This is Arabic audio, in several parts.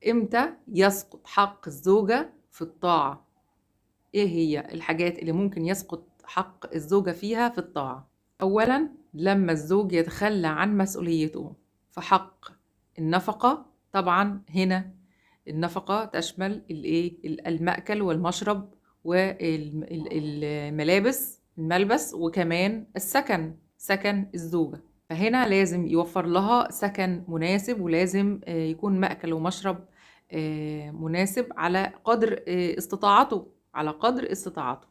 امتى يسقط حق الزوجة في الطاعة؟ ايه هي الحاجات اللي ممكن يسقط حق الزوجة فيها في الطاعة؟ اولا، لما الزوج يتخلى عن مسؤوليته في حق النفقة. طبعا هنا النفقة تشمل المأكل والمشرب الملبس، وكمان السكن، سكن الزوجة. فهنا لازم يوفر لها سكن مناسب، ولازم يكون مأكل ومشرب مناسب على قدر استطاعته، على قدر استطاعته.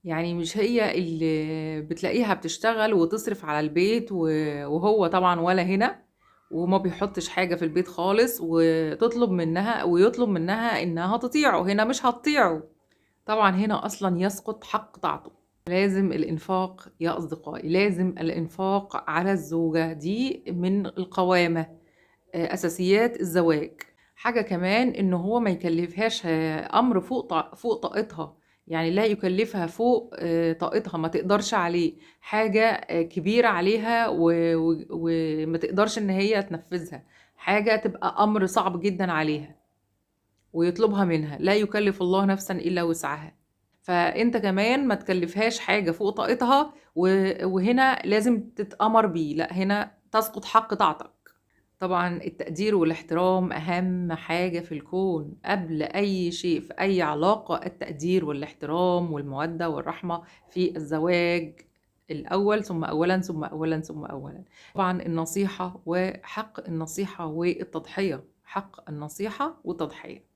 يعني مش هي اللي بتلاقيها بتشتغل وتصرف على البيت وهو طبعا ولا هنا، وما بيحطش حاجة في البيت خالص، ويطلب منها إنها تطيعه. هنا مش هتطيعه. طبعا هنا أصلا يسقط حق طاعته. لازم الإنفاق يا أصدقائي، لازم الإنفاق على الزوجة، دي من القوامة، أساسيات الزواج. حاجة كمان إنه هو ما يكلفهاش أمر فوق طاقتها. يعني لا يكلفها فوق طاقتها، ما تقدرش عليه حاجة كبيرة عليها وما تقدرش إن هي تنفذها، حاجة تبقى أمر صعب جدا عليها ويطلبها منها. لا يكلف الله نفسا إلا وسعها. فأنت كمان ما تكلفهاش حاجة فوق طاقتها، وهنا لازم تتأمر بيه. لا، هنا تسقط حق طاعتك. طبعا التقدير والاحترام أهم حاجة في الكون قبل أي شيء في أي علاقة. التقدير والاحترام والمودة والرحمة في الزواج الأول، ثم أولا ثم أولا ثم أولا. طبعا النصيحة وحق النصيحة والتضحية، حق النصيحة والتضحية.